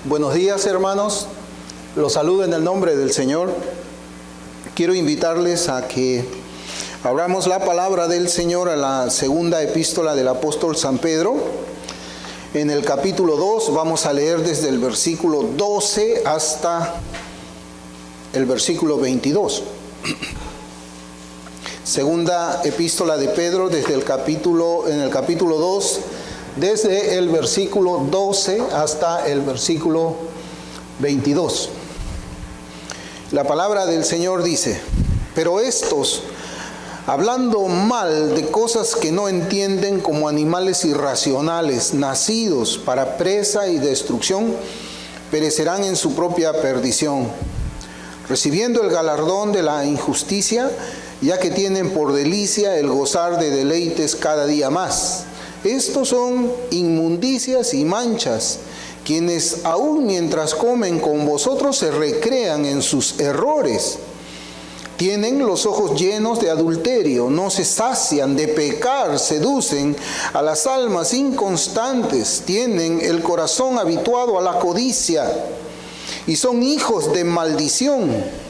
Buenos días, hermanos. Los saludo en el nombre del Señor. Quiero invitarles a que abramos la palabra del Señor a la segunda epístola del apóstol San Pedro. En el capítulo 2 vamos a leer desde el versículo 12 hasta el versículo 22. Segunda epístola de Pedro en el capítulo 2, desde el versículo 12 hasta el versículo 22. La palabra del Señor dice: pero estos, hablando mal de cosas que no entienden, como animales irracionales, nacidos para presa y destrucción, perecerán en su propia perdición, recibiendo el galardón de la injusticia, ya que tienen por delicia el gozar de deleites cada día más. Estos son inmundicias y manchas, quienes aún mientras comen con vosotros se recrean en sus errores. Tienen los ojos llenos de adulterio, no se sacian de pecar, seducen a las almas inconstantes, tienen el corazón habituado a la codicia y son hijos de maldición.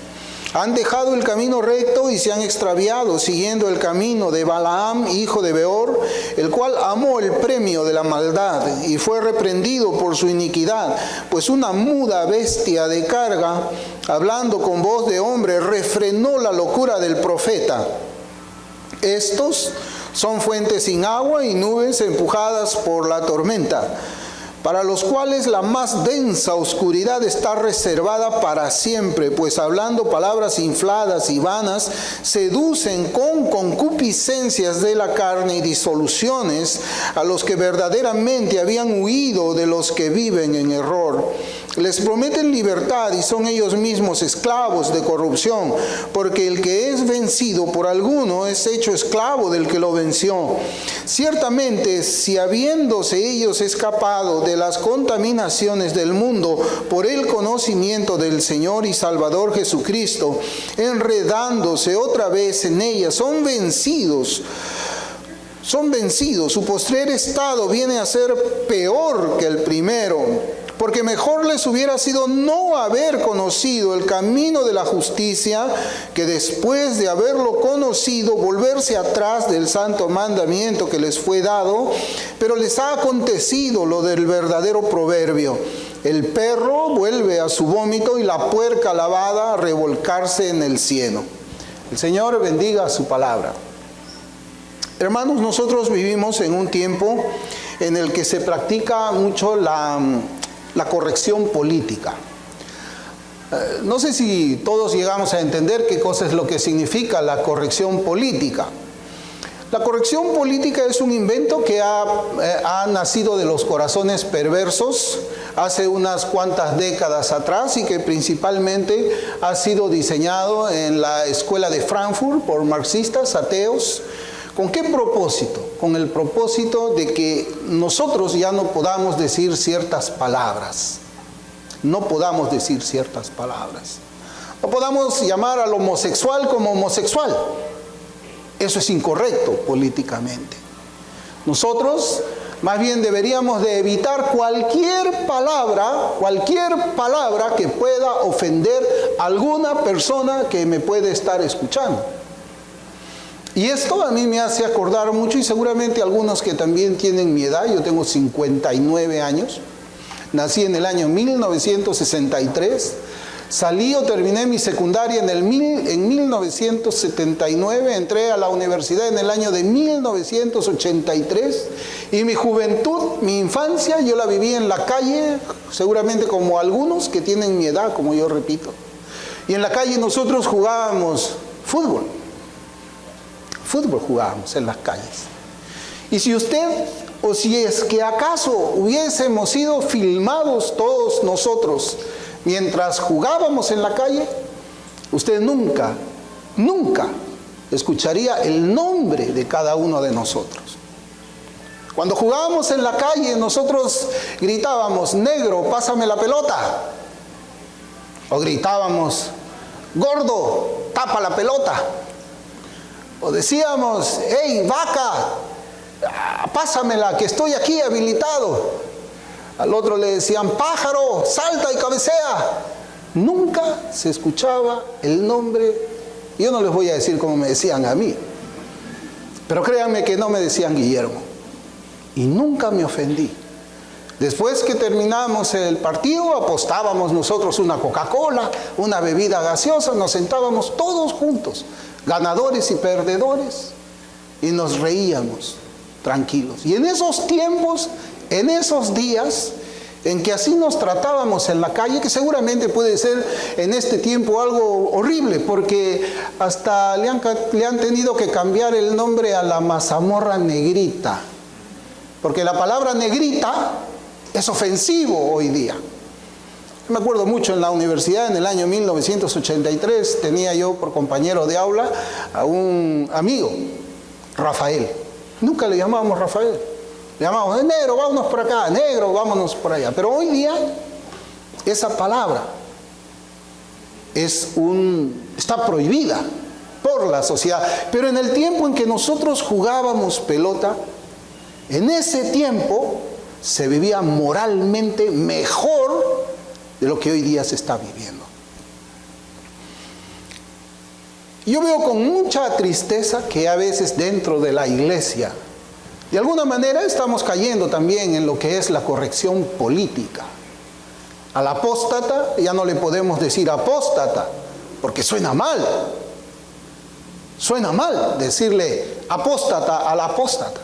Han dejado el camino recto y se han extraviado, siguiendo el camino de Balaam, hijo de Beor, el cual amó el premio de la maldad y fue reprendido por su iniquidad, pues una muda bestia de carga, hablando con voz de hombre, refrenó la locura del profeta. Estos son fuentes sin agua y nubes empujadas por la tormenta, para los cuales la más densa oscuridad está reservada para siempre, pues hablando palabras infladas y vanas, seducen con concupiscencias de la carne y disoluciones a los que verdaderamente habían huido de los que viven en error. Les prometen libertad y son ellos mismos esclavos de corrupción, porque el que es vencido por alguno es hecho esclavo del que lo venció. Ciertamente, si habiéndose ellos escapado de las contaminaciones del mundo por el conocimiento del Señor y Salvador Jesucristo, enredándose otra vez en ellas, son vencidos, su postrer estado viene a ser peor que el primero. Porque mejor les hubiera sido no haber conocido el camino de la justicia, que después de haberlo conocido, volverse atrás del santo mandamiento que les fue dado. Pero les ha acontecido lo del verdadero proverbio: el perro vuelve a su vómito y la puerca lavada a revolcarse en el cieno. El Señor bendiga su palabra. Hermanos, nosotros vivimos en un tiempo en el que se practica mucho la corrección política. No sé si todos llegamos a entender qué cosa es lo que significa la corrección política. La corrección política es un invento que ha nacido de los corazones perversos hace unas cuantas décadas atrás y que principalmente ha sido diseñado en la escuela de Frankfurt por marxistas ateos. ¿Con qué propósito? Con el propósito de que nosotros ya no podamos decir ciertas palabras. No podamos decir ciertas palabras. No podamos llamar al homosexual como homosexual. Eso es incorrecto políticamente. Nosotros más bien deberíamos de evitar cualquier palabra que pueda ofender a alguna persona que me puede estar escuchando. Y esto a mí me hace acordar mucho, y seguramente algunos que también tienen mi edad. Yo tengo 59 años, nací en el año 1963, salí o terminé mi secundaria en 1979, entré a la universidad en el año de 1983, y mi juventud, mi infancia, yo la viví en la calle, seguramente como algunos que tienen mi edad, como yo repito. Y en la calle nosotros jugábamos fútbol jugábamos en las calles. Y si usted, o si es que acaso hubiésemos sido filmados todos nosotros mientras jugábamos en la calle, usted nunca escucharía el nombre de cada uno de nosotros. Cuando jugábamos en la calle, nosotros gritábamos: negro, pásame la pelota. O gritábamos: gordo, tapa la pelota. O decíamos: hey, vaca, pásamela, que estoy aquí habilitado. al otro le decían pájaro, salta y cabecea. Nunca se escuchaba el nombre. Yo no les voy a decir como me decían a mí, pero créanme que no me decían Guillermo, y nunca me ofendí. Después que terminamos el partido, apostábamos nosotros una Coca-Cola, una bebida gaseosa, nos sentábamos todos juntos, ganadores y perdedores, y nos reíamos tranquilos. Y en esos tiempos, en esos días, en que así nos tratábamos en la calle, que seguramente puede ser en este tiempo algo horrible, porque hasta le han tenido que cambiar el nombre a la mazamorra negrita, porque la palabra negrita es ofensivo hoy día. Me acuerdo mucho en la universidad, en el año 1983, tenía yo por compañero de aula a un amigo, Rafael. Nunca le llamábamos Rafael. Le llamábamos, negro, vámonos por acá, negro, vámonos por allá. Pero hoy día, esa palabra está prohibida por la sociedad. Pero en el tiempo en que nosotros jugábamos pelota, en ese tiempo se vivía moralmente mejor de lo que hoy día se está viviendo. Yo veo con mucha tristeza que a veces dentro de la iglesia, de alguna manera estamos cayendo también en lo que es la corrección política. Al apóstata ya no le podemos decir apóstata, porque suena mal. Suena mal decirle apóstata al apóstata.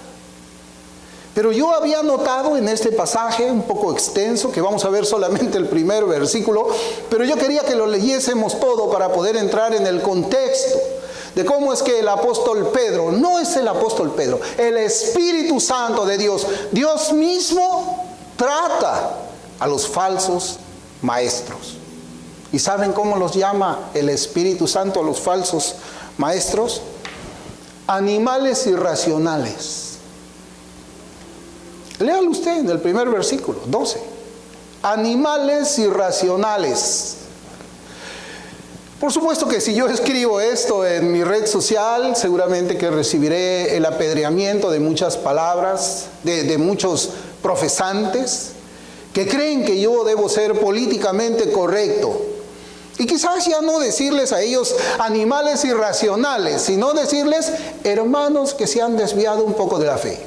Pero yo había notado en este pasaje un poco extenso, que vamos a ver solamente el primer versículo, pero yo quería que lo leyésemos todo para poder entrar en el contexto de cómo es que el apóstol Pedro, no es el apóstol Pedro, el Espíritu Santo de Dios, Dios mismo trata a los falsos maestros. ¿Y saben cómo los llama el Espíritu Santo a los falsos maestros? Animales irracionales. Léalo usted en el primer versículo, 12. Animales irracionales. Por supuesto que si yo escribo esto en mi red social, seguramente que recibiré el apedreamiento de muchas palabras, de muchos profesantes, que creen que yo debo ser políticamente correcto. Y quizás ya no decirles a ellos animales irracionales, sino decirles hermanos que se han desviado un poco de la fe.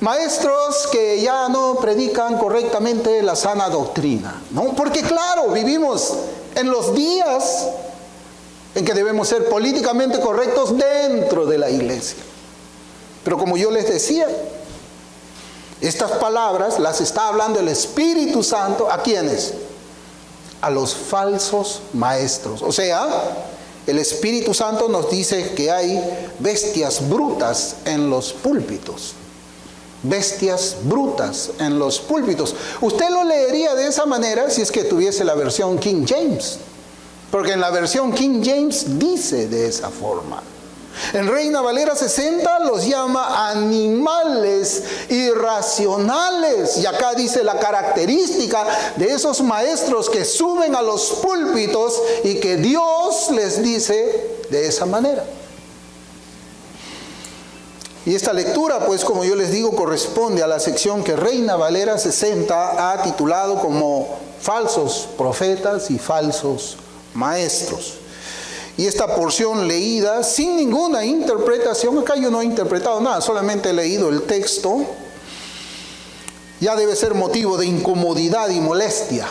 Maestros que ya no predican correctamente la sana doctrina, ¿no? Porque claro, vivimos en los días en que debemos ser políticamente correctos dentro de la iglesia. Pero como yo les decía, estas palabras las está hablando el Espíritu Santo, ¿a quiénes? A los falsos maestros. O sea, el Espíritu Santo nos dice que hay bestias brutas en los púlpitos. Bestias brutas en los púlpitos. Usted lo leería de esa manera si es que tuviese la versión King James, porque en la versión King James dice de esa forma. En Reina Valera 60 los llama animales irracionales, y acá dice la característica de esos maestros que suben a los púlpitos y que Dios les dice de esa manera. Y esta lectura, pues como yo les digo, corresponde a la sección que Reina Valera 60 ha titulado como falsos profetas y falsos maestros. Y esta porción leída sin ninguna interpretación, acá yo no he interpretado nada, solamente he leído el texto, ya debe ser motivo de incomodidad y molestia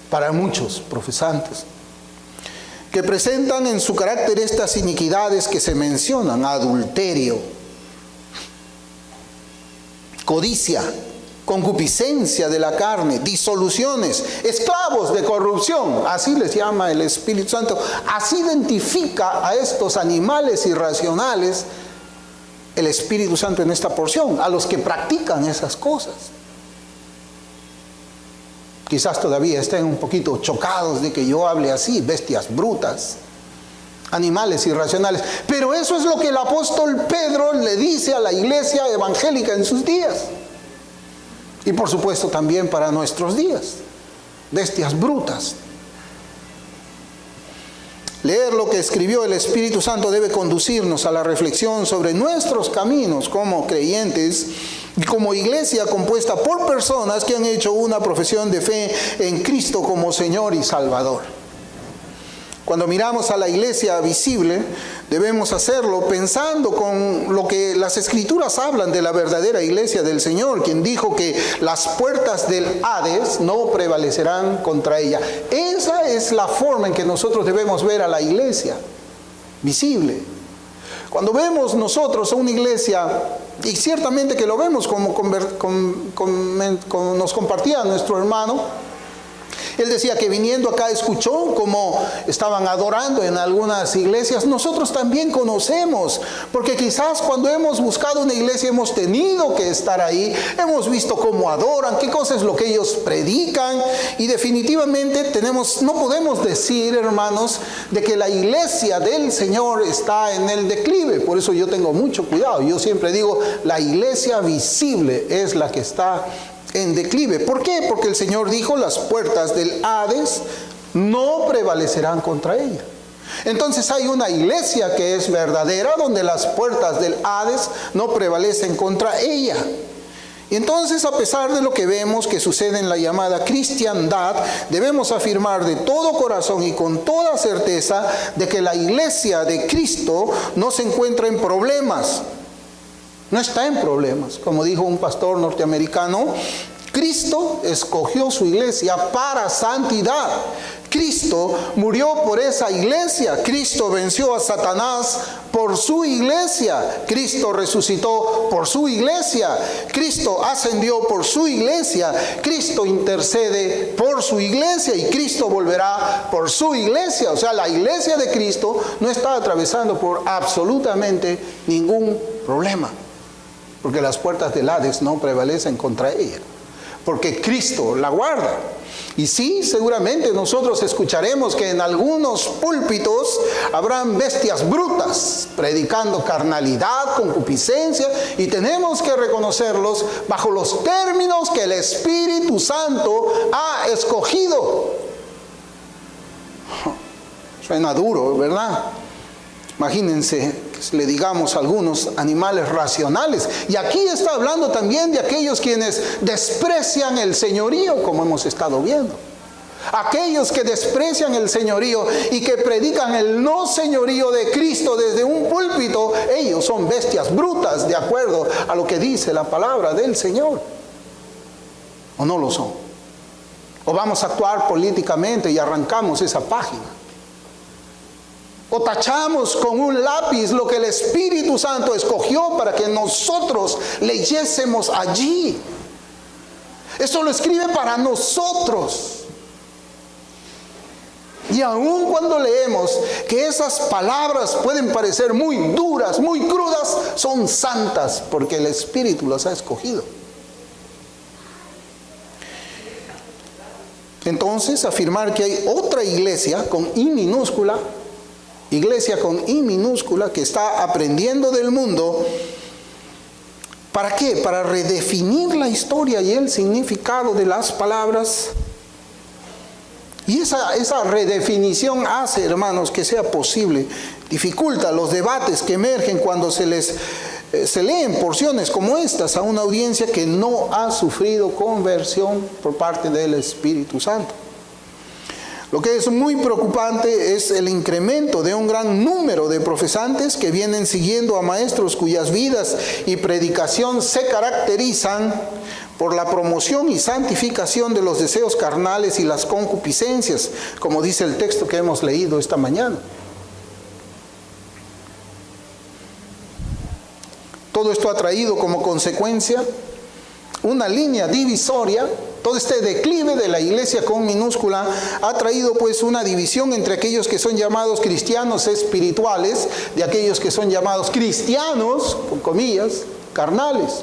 para muchos profesantes, que presentan en su carácter estas iniquidades que se mencionan: adulterio, codicia, concupiscencia de la carne, disoluciones, esclavos de corrupción. Así les llama el Espíritu Santo. Así identifica a estos animales irracionales el Espíritu Santo en esta porción, a los que practican esas cosas. Quizás todavía estén un poquito chocados de que yo hable así, bestias brutas, animales irracionales. Pero eso es lo que el apóstol Pedro le dice a la iglesia evangélica en sus días. Y por supuesto también para nuestros días. Bestias brutas. Leer lo que escribió el Espíritu Santo debe conducirnos a la reflexión sobre nuestros caminos como creyentes Y como iglesia compuesta por personas que han hecho una profesión de fe en Cristo como Señor y Salvador. Cuando miramos a la iglesia visible, debemos hacerlo pensando con lo que las Escrituras hablan de la verdadera iglesia del Señor, quien dijo que las puertas del Hades no prevalecerán contra ella. Esa es la forma en que nosotros debemos ver a la iglesia visible. Cuando vemos nosotros a una iglesia, y ciertamente que lo vemos como nos compartía nuestro hermano, él decía que viniendo acá escuchó cómo estaban adorando en algunas iglesias. Nosotros también conocemos, porque quizás cuando hemos buscado una iglesia hemos tenido que estar ahí, hemos visto cómo adoran, qué cosa es lo que ellos predican, y definitivamente no podemos decir, hermanos, de que la iglesia del Señor está en el declive. Por eso yo tengo mucho cuidado. Yo siempre digo, la iglesia visible es la que está en declive. ¿Por qué? Porque el Señor dijo, las puertas del Hades no prevalecerán contra ella. Entonces hay una iglesia que es verdadera, donde las puertas del Hades no prevalecen contra ella. Y entonces, a pesar de lo que vemos que sucede en la llamada cristiandad, debemos afirmar de todo corazón y con toda certeza de que la iglesia de Cristo no se encuentra en problemas. No está en problemas. Como dijo un pastor norteamericano, Cristo escogió su iglesia para santidad. Cristo murió por esa iglesia. Cristo venció a Satanás por su iglesia. Cristo resucitó por su iglesia. Cristo ascendió por su iglesia. Cristo intercede por su iglesia y Cristo volverá por su iglesia. O sea, la iglesia de Cristo no está atravesando por absolutamente ningún problema, porque las puertas del Hades no prevalecen contra ella, porque Cristo la guarda. Y sí, seguramente nosotros escucharemos que en algunos púlpitos habrán bestias brutas predicando carnalidad, concupiscencia, y tenemos que reconocerlos bajo los términos que el Espíritu Santo ha escogido. Suena duro, ¿verdad? Imagínense que le digamos a algunos animales racionales. Y aquí está hablando también de aquellos quienes desprecian el señorío, como hemos estado viendo. Aquellos que desprecian el señorío y que predican el no señorío de Cristo desde un púlpito, ellos son bestias brutas, de acuerdo a lo que dice la palabra del Señor. ¿O no lo son? ¿O vamos a actuar políticamente y arrancamos esa página? ¿O tachamos con un lápiz lo que el Espíritu Santo escogió para que nosotros leyésemos allí? Esto lo escribe para nosotros. Y aun cuando leemos que esas palabras pueden parecer muy duras, muy crudas, son santas porque el Espíritu las ha escogido. Entonces, afirmar que hay otra iglesia con I minúscula, que está aprendiendo del mundo. ¿Para qué? Para redefinir la historia y el significado de las palabras. Y esa redefinición hace, hermanos, que sea posible, dificulta los debates que emergen cuando se leen porciones como estas a una audiencia que no ha sufrido conversión por parte del Espíritu Santo. Lo que es muy preocupante es el incremento de un gran número de profesantes que vienen siguiendo a maestros cuyas vidas y predicación se caracterizan por la promoción y santificación de los deseos carnales y las concupiscencias, como dice el texto que hemos leído esta mañana. Todo esto ha traído como consecuencia una línea divisoria. Todo este declive de la iglesia con minúscula ha traído pues una división entre aquellos que son llamados cristianos espirituales de aquellos que son llamados cristianos, con comillas, carnales.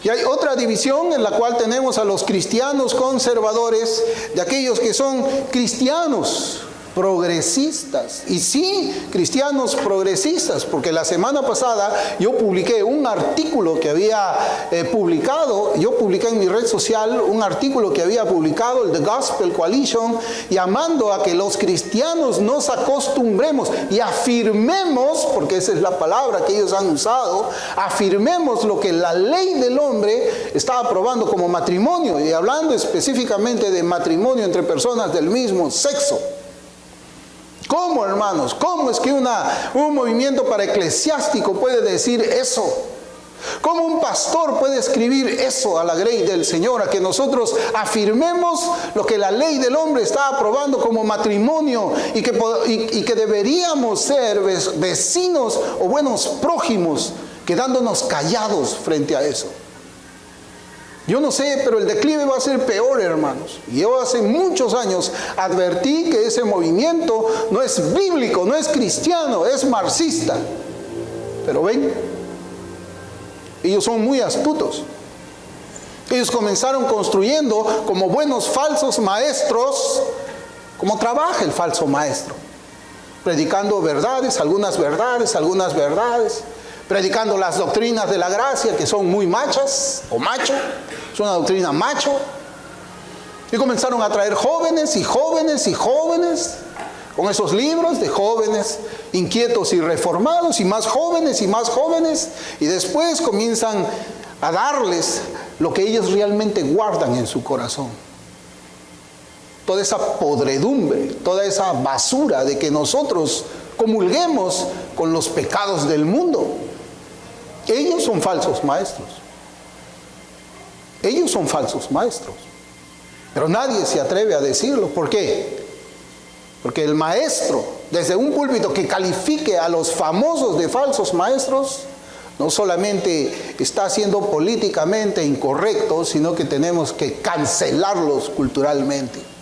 Y hay otra división en la cual tenemos a los cristianos conservadores de aquellos que son cristianos progresistas. Y sí, cristianos progresistas, porque la semana pasada yo publiqué un artículo que había publicado, yo publiqué en mi red social un artículo que había publicado el The Gospel Coalition, llamando a que los cristianos nos acostumbremos y afirmemos, porque esa es la palabra que ellos han usado, afirmemos lo que la ley del hombre está aprobando como matrimonio, y hablando específicamente de matrimonio entre personas del mismo sexo. ¿Cómo, hermanos? ¿Cómo es que un movimiento paraeclesiástico puede decir eso? ¿Cómo un pastor puede escribir eso a la grey del Señor? A que nosotros afirmemos lo que la ley del hombre está aprobando como matrimonio y que deberíamos ser vecinos o buenos prójimos, quedándonos callados frente a eso. Yo no sé, pero el declive va a ser peor, hermanos. Y yo hace muchos años advertí que ese movimiento no es bíblico, no es cristiano, es marxista. Pero ven, ellos son muy astutos. Ellos comenzaron construyendo como buenos falsos maestros, como trabaja el falso maestro, predicando verdades, algunas verdades, predicando las doctrinas de la gracia, que son muy machas o macho, es una doctrina macho. Y comenzaron a traer jóvenes y jóvenes y jóvenes, con esos libros de jóvenes inquietos y reformados, y más jóvenes, y después comienzan a darles lo que ellos realmente guardan en su corazón. Toda esa podredumbre, toda esa basura de que nosotros comulguemos con los pecados del mundo. Ellos son falsos maestros. Ellos son falsos maestros. Pero nadie se atreve a decirlo. ¿Por qué? Porque el maestro, desde un púlpito que califique a los famosos de falsos maestros, no solamente está siendo políticamente incorrecto, sino que tenemos que cancelarlos culturalmente.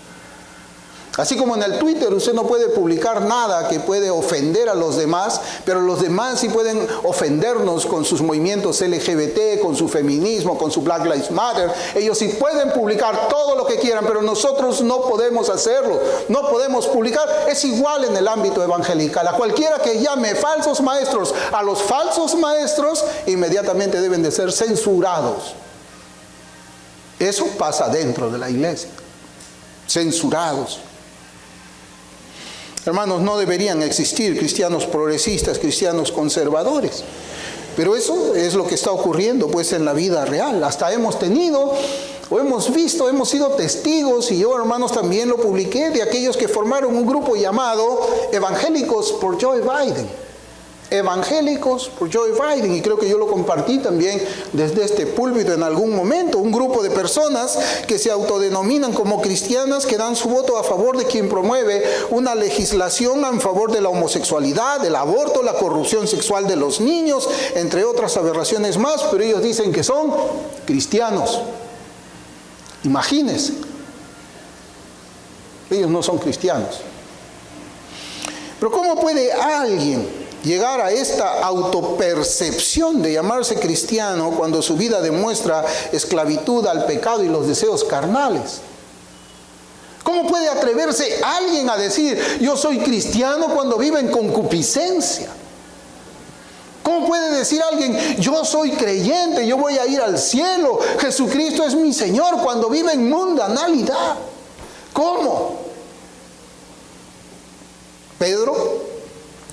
Así como en el Twitter usted no puede publicar nada que puede ofender a los demás, pero los demás sí pueden ofendernos con sus movimientos LGBT, con su feminismo, con su Black Lives Matter. Ellos sí pueden publicar todo lo que quieran, pero nosotros no podemos hacerlo, no podemos publicar. Es igual en el ámbito evangelical. A cualquiera que llame falsos maestros, a los falsos maestros inmediatamente deben de ser censurados. Eso pasa dentro de la iglesia. Censurados. Hermanos, no deberían existir cristianos progresistas, cristianos conservadores. Pero eso es lo que está ocurriendo pues en la vida real. Hasta hemos tenido, o hemos visto, hemos sido testigos, y yo, hermanos, también lo publiqué, de aquellos que formaron un grupo llamado Evangélicos por Joe Biden. Evangélicos por Joe Biden, y creo que yo lo compartí también desde este púlpito en algún momento. Un grupo de personas que se autodenominan como cristianas, que dan su voto a favor de quien promueve una legislación en favor de la homosexualidad, del aborto, la corrupción sexual de los niños, entre otras aberraciones más, pero ellos dicen que son cristianos. Imagínense, ellos no son cristianos. Pero ¿cómo puede alguien llegar a esta autopercepción de llamarse cristiano cuando su vida demuestra esclavitud al pecado y los deseos carnales? ¿Cómo puede atreverse alguien a decir yo soy cristiano cuando vive en concupiscencia? ¿Cómo puede decir alguien yo soy creyente, yo voy a ir al cielo, Jesucristo es mi Señor, cuando vive en mundanalidad? ¿Cómo? Pedro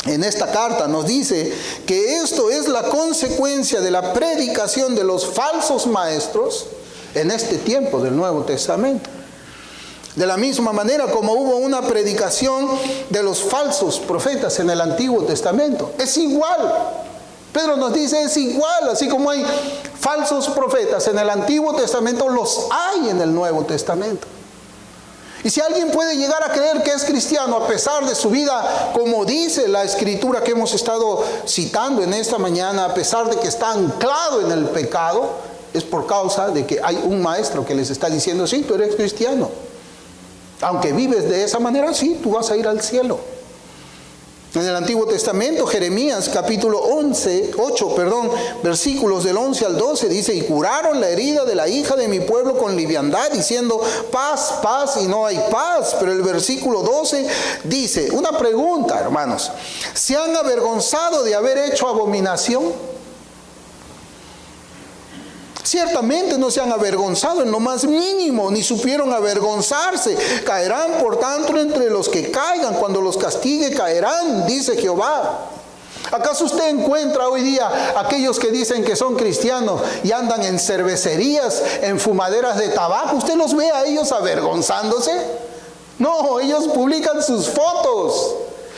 en esta carta nos dice que esto es la consecuencia de la predicación de los falsos maestros en este tiempo del Nuevo Testamento. De la misma manera como hubo una predicación de los falsos profetas en el Antiguo Testamento. Es igual. Pedro nos dice es igual. Así como hay falsos profetas en el Antiguo Testamento, los hay en el Nuevo Testamento. Y si alguien puede llegar a creer que es cristiano a pesar de su vida, como dice la escritura que hemos estado citando en esta mañana, a pesar de que está anclado en el pecado, es por causa de que hay un maestro que les está diciendo, sí, tú eres cristiano. Aunque vives de esa manera, sí, tú vas a ir al cielo. En el Antiguo Testamento, Jeremías capítulo 8, versículos del 11 al 12, dice: y curaron la herida de la hija de mi pueblo con liviandad, diciendo paz, paz, y no hay paz. Pero el versículo 12 dice, una pregunta, hermanos: ¿se han avergonzado de haber hecho abominación? Ciertamente no se han avergonzado en lo más mínimo, ni supieron avergonzarse. Caerán por tanto entre los que caigan, cuando los castigue caerán, dice Jehová. ¿Acaso usted encuentra hoy día aquellos que dicen que son cristianos y andan en cervecerías, en fumaderas de tabaco? ¿Usted los ve a ellos avergonzándose? No, ellos publican sus fotos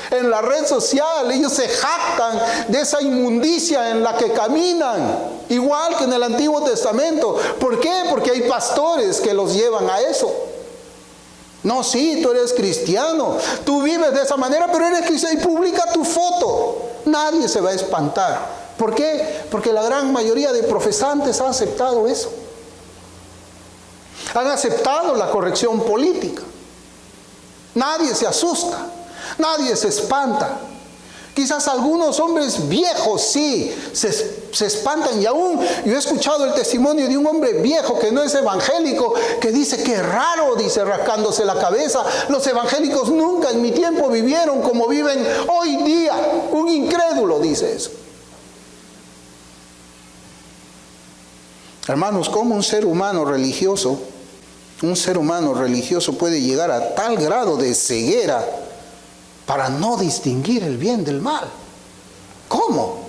en la red social, ellos se jactan de esa inmundicia en la que caminan, igual que en el Antiguo Testamento. ¿Por qué? Porque hay pastores que los llevan a eso. No, sí, tú eres cristiano, tú vives de esa manera, pero eres cristiano y publica tu foto. Nadie se va a espantar. ¿Por qué? Porque la gran mayoría de profesantes ha aceptado eso. Han aceptado la corrección política. Nadie se asusta. Nadie se espanta. Quizás algunos hombres viejos sí se espantan, y aún yo he escuchado el testimonio de un hombre viejo que no es evangélico, que dice: qué raro, dice, rascándose la cabeza, los evangélicos nunca en mi tiempo vivieron como viven hoy día. Un incrédulo dice eso. Hermanos, ¿cómo un ser humano religioso puede llegar a tal grado de ceguera para no distinguir el bien del mal? ¿Cómo?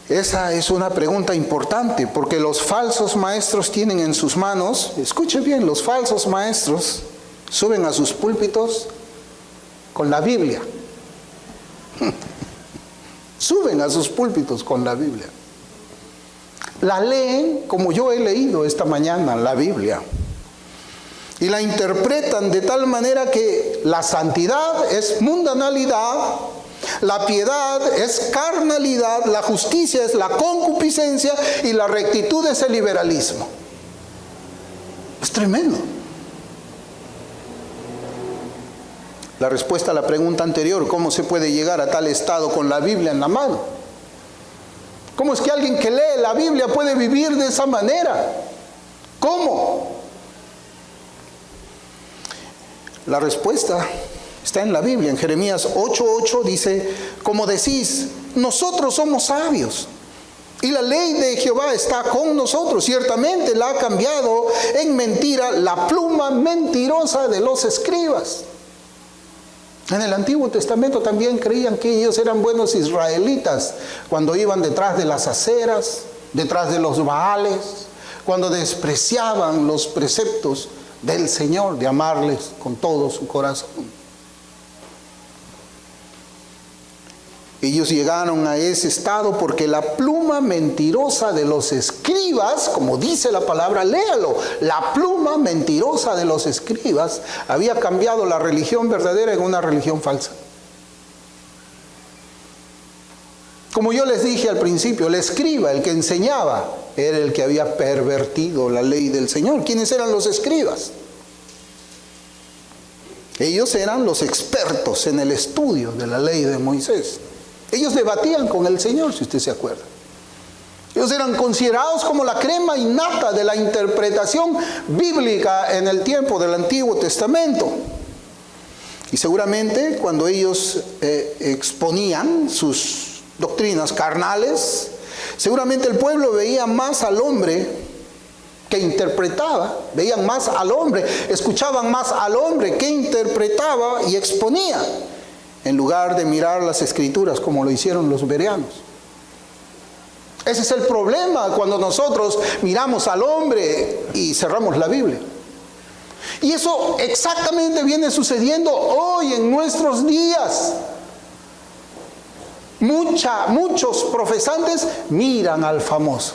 Esa es una pregunta importante, porque los falsos maestros tienen en sus manos, escuche bien, los falsos maestros suben a sus púlpitos con la Biblia. Suben a sus púlpitos con la Biblia. La leen como yo he leído esta mañana la Biblia. Y la interpretan de tal manera que la santidad es mundanalidad, la piedad es carnalidad, la justicia es la concupiscencia y la rectitud es el liberalismo. Es tremendo. La respuesta a la pregunta anterior: ¿cómo se puede llegar a tal estado con la Biblia en la mano? ¿Cómo es que alguien que lee la Biblia puede vivir de esa manera? ¿Cómo? La respuesta está en la Biblia. En Jeremías 8:8 dice: como decís, nosotros somos sabios, y la ley de Jehová está con nosotros. Ciertamente la ha cambiado en mentira la pluma mentirosa de los escribas. En el Antiguo Testamento también creían que ellos eran buenos israelitas cuando iban detrás de las aceras, detrás de los baales, cuando despreciaban los preceptos del Señor, de amarles con todo su corazón. Ellos llegaron a ese estado porque la pluma mentirosa de los escribas, como dice la palabra, léalo, la pluma mentirosa de los escribas había cambiado la religión verdadera en una religión falsa. Como yo les dije al principio, el escriba, el que enseñaba, era el que había pervertido la ley del Señor. ¿Quiénes eran los escribas? Ellos eran los expertos en el estudio de la ley de Moisés. Ellos debatían con el Señor, si usted se acuerda. Ellos eran considerados como la crema innata de la interpretación bíblica en el tiempo del Antiguo Testamento. Y seguramente cuando ellos exponían sus doctrinas carnales, seguramente el pueblo veía más al hombre que interpretaba, veían más al hombre, escuchaban más al hombre que interpretaba y exponía, en lugar de mirar las Escrituras como lo hicieron los bereanos. Ese es el problema cuando nosotros miramos al hombre y cerramos la Biblia. Y eso exactamente viene sucediendo hoy en nuestros días. Muchos profesantes miran al famoso.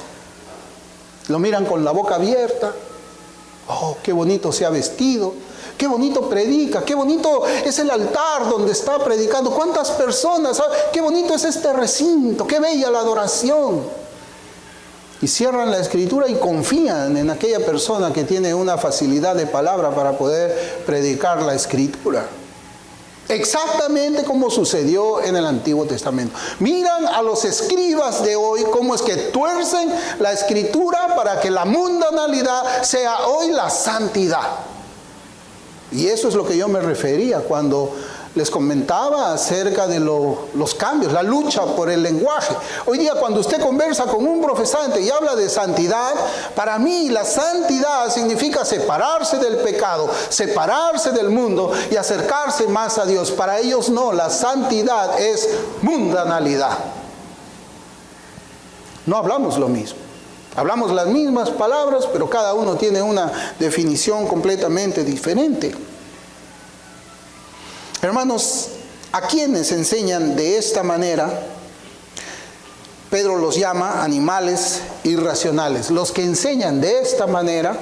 Lo miran con la boca abierta. Oh, qué bonito se ha vestido. Qué bonito predica, qué bonito es el altar donde está predicando. ¿Cuántas personas? Qué bonito es este recinto, qué bella la adoración. Y cierran la Escritura y confían en aquella persona que tiene una facilidad de palabra para poder predicar la Escritura. Exactamente como sucedió en el Antiguo Testamento. Miran a los escribas de hoy cómo es que tuercen la Escritura para que la mundanalidad sea hoy la santidad. Y eso es lo que yo me refería cuando les comentaba acerca de los cambios, la lucha por el lenguaje. Hoy día cuando usted conversa con un profesante y habla de santidad, para mí la santidad significa separarse del pecado, separarse del mundo y acercarse más a Dios. Para ellos no, la santidad es mundanalidad. No hablamos lo mismo. Hablamos las mismas palabras, pero cada uno tiene una definición completamente diferente. Hermanos, a quienes enseñan de esta manera, Pedro los llama animales irracionales. Los que enseñan de esta manera,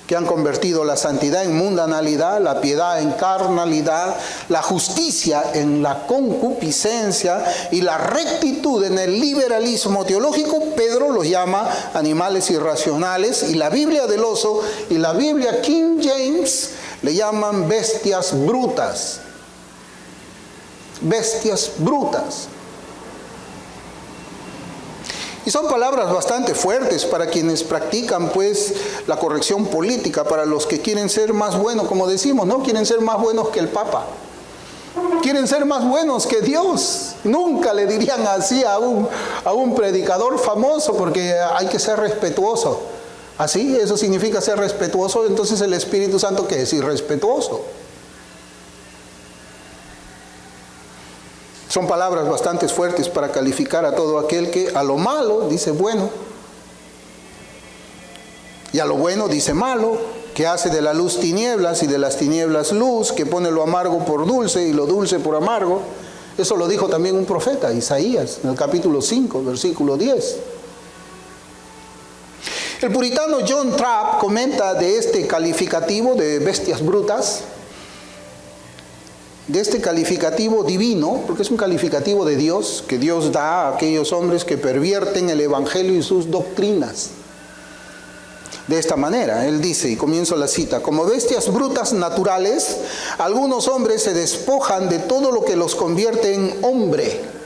que han convertido la santidad en mundanalidad, la piedad en carnalidad, la justicia en la concupiscencia y la rectitud en el liberalismo teológico, Pedro los llama animales irracionales, y la Biblia del Oso y la Biblia King James le llaman bestias brutas. Bestias brutas. Y son palabras bastante fuertes para quienes practican pues la corrección política, para los que quieren ser más buenos, como decimos, ¿no? Quieren ser más buenos que el Papa. Quieren ser más buenos que Dios. Nunca le dirían así a un predicador famoso, porque hay que ser respetuoso. Así, eso significa ser respetuoso. Entonces el Espíritu Santo, ¿qué es? Irrespetuoso. Son palabras bastante fuertes para calificar a todo aquel que a lo malo dice bueno, y a lo bueno dice malo, que hace de la luz tinieblas y de las tinieblas luz, que pone lo amargo por dulce y lo dulce por amargo. Eso lo dijo también un profeta, Isaías, en el capítulo 5, versículo 10. El puritano John Trapp comenta de este calificativo de bestias brutas, de este calificativo divino, porque es un calificativo de Dios, que Dios da a aquellos hombres que pervierten el Evangelio y sus doctrinas. De esta manera, él dice, y comienzo la cita: como bestias brutas naturales, algunos hombres se despojan de todo lo que los convierte en hombre.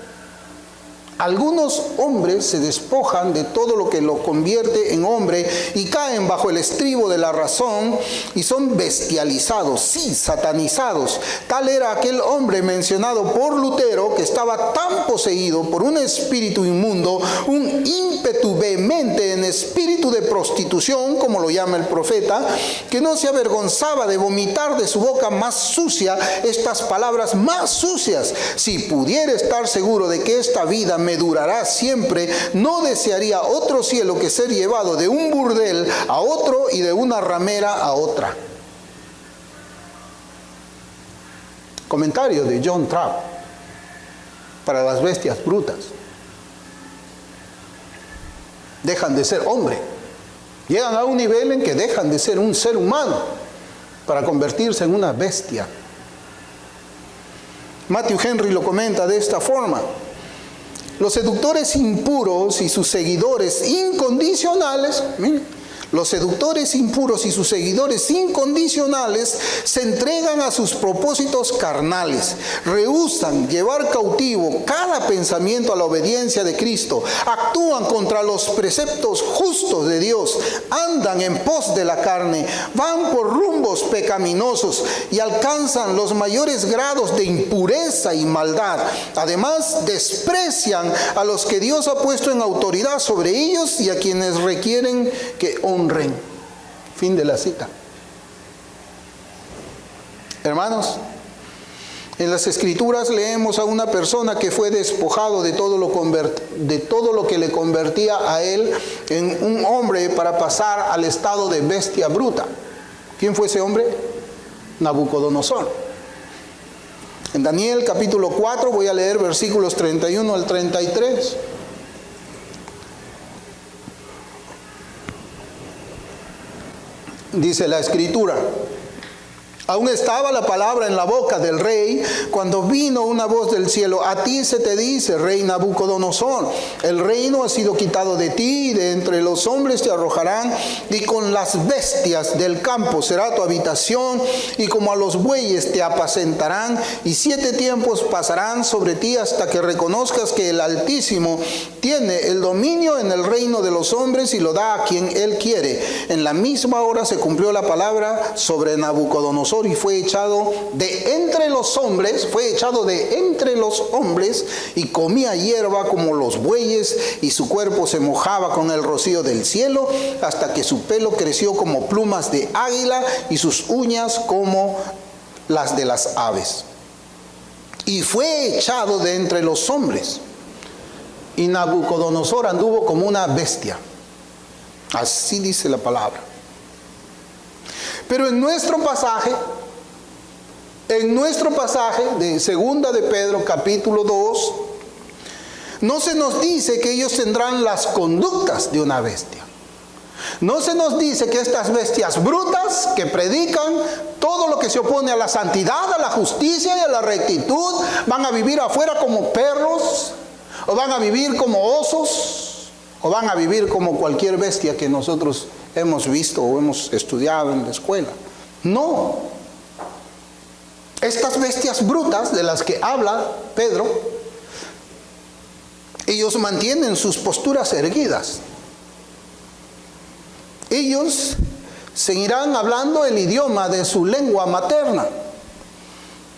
Algunos hombres se despojan de todo lo que lo convierte en hombre y caen bajo el estribo de la razón y son bestializados, sí, satanizados. Tal era aquel hombre mencionado por Lutero, que estaba tan poseído por un espíritu inmundo, un ímpetu vehemente en espíritu de prostitución, como lo llama el profeta, que no se avergonzaba de vomitar de su boca más sucia estas palabras más sucias: si pudiera estar seguro de que esta vida me durará siempre, no desearía otro cielo que ser llevado de un burdel a otro y de una ramera a otra. Comentario de John Trapp para las bestias brutas. Dejan de ser hombre, llegan a un nivel en que dejan de ser un ser humano para convertirse en una bestia. Matthew Henry lo comenta de esta forma: los seductores impuros y sus seguidores incondicionales, los seductores impuros y sus seguidores incondicionales se entregan a sus propósitos carnales, rehúsan llevar cautivo cada pensamiento a la obediencia de Cristo, actúan contra los preceptos justos de Dios, andan en pos de la carne, van por rumbos pecaminosos y alcanzan los mayores grados de impureza y maldad. Además, desprecian a los que Dios ha puesto en autoridad sobre ellos y a quienes requieren que honren. Fin de la cita. Hermanos, en las Escrituras leemos a una persona que fue despojado de todo lo que le convertía a él en un hombre para pasar al estado de bestia bruta. ¿Quién fue ese hombre? Nabucodonosor. En Daniel capítulo 4 voy a leer versículos 31 al 33. Dice la Escritura: Aún estaba la palabra en la boca del rey cuando vino una voz del cielo: a ti se te dice, rey Nabucodonosor, el reino ha sido quitado de ti, y de entre los hombres te arrojarán, y con las bestias del campo será tu habitación, y como a los bueyes te apacentarán, y 7 tiempos pasarán sobre ti hasta que reconozcas que el Altísimo tiene el dominio en el reino de los hombres y lo da a quien él quiere. En la misma hora se cumplió la palabra sobre Nabucodonosor, y fue echado de entre los hombres, y comía hierba como los bueyes, y su cuerpo se mojaba con el rocío del cielo, hasta que su pelo creció como plumas de águila, y sus uñas como las de las aves. Y fue echado de entre los hombres, y Nabucodonosor anduvo como una bestia. Así dice la palabra. Pero en nuestro pasaje de segunda de Pedro, capítulo 2, no se nos dice que ellos tendrán las conductas de una bestia. No se nos dice que estas bestias brutas que predican todo lo que se opone a la santidad, a la justicia y a la rectitud, van a vivir afuera como perros, o van a vivir como osos, o van a vivir como cualquier bestia que nosotros hemos visto o hemos estudiado en la escuela. No. Estas bestias brutas de las que habla Pedro, ellos mantienen sus posturas erguidas. Ellos seguirán hablando el idioma de su lengua materna.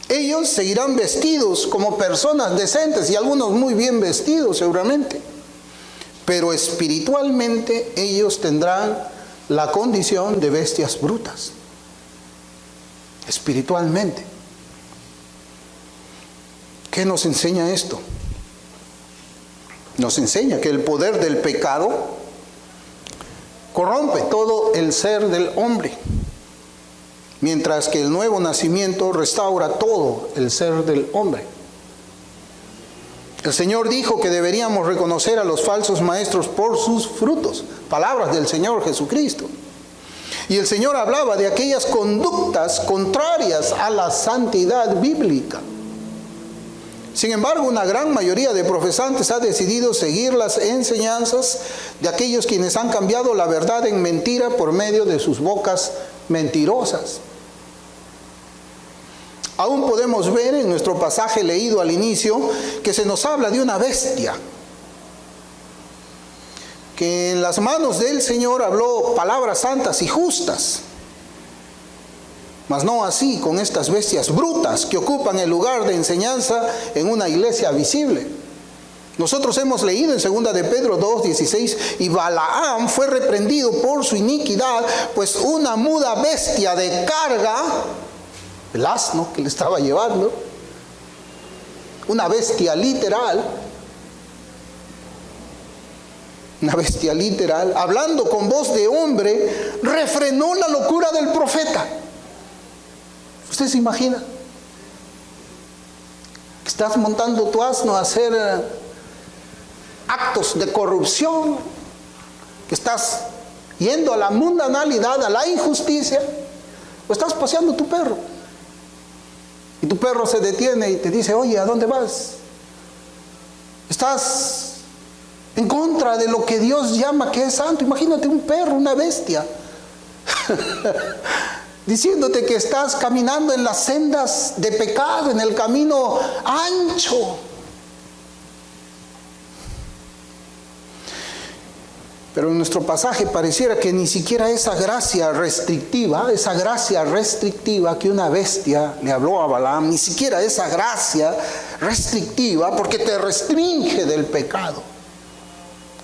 Ellos seguirán vestidos como personas decentes, y algunos muy bien vestidos seguramente. Pero espiritualmente ellos tendrán la condición de bestias brutas. Espiritualmente. ¿Qué nos enseña esto? Nos enseña que el poder del pecado corrompe todo el ser del hombre, mientras que el nuevo nacimiento restaura todo el ser del hombre. El Señor dijo que deberíamos reconocer a los falsos maestros por sus frutos, palabras del Señor Jesucristo. Y el Señor hablaba de aquellas conductas contrarias a la santidad bíblica. Sin embargo, una gran mayoría de profesantes ha decidido seguir las enseñanzas de aquellos quienes han cambiado la verdad en mentira por medio de sus bocas mentirosas. Aún podemos ver en nuestro pasaje leído al inicio que se nos habla de una bestia que en las manos del Señor habló palabras santas y justas. Mas no así con estas bestias brutas que ocupan el lugar de enseñanza en una iglesia visible. Nosotros hemos leído en 2 de Pedro 2:16, y Balaam fue reprendido por su iniquidad, pues una muda bestia de carga, el asno que le estaba llevando, una bestia literal, hablando con voz de hombre, refrenó la locura del profeta. ¿Usted se imagina? Estás montando tu asno a hacer actos de corrupción, que estás yendo a la mundanalidad, a la injusticia, o estás paseando tu perro. Y tu perro se detiene y te dice: oye, ¿a dónde vas? Estás en contra de lo que Dios llama que es santo. Imagínate un perro, una bestia, diciéndote que estás caminando en las sendas de pecado, en el camino ancho. Pero en nuestro pasaje pareciera que ni siquiera esa gracia restrictiva que una bestia le habló a Balaam, ni siquiera esa gracia restrictiva, porque te restringe del pecado.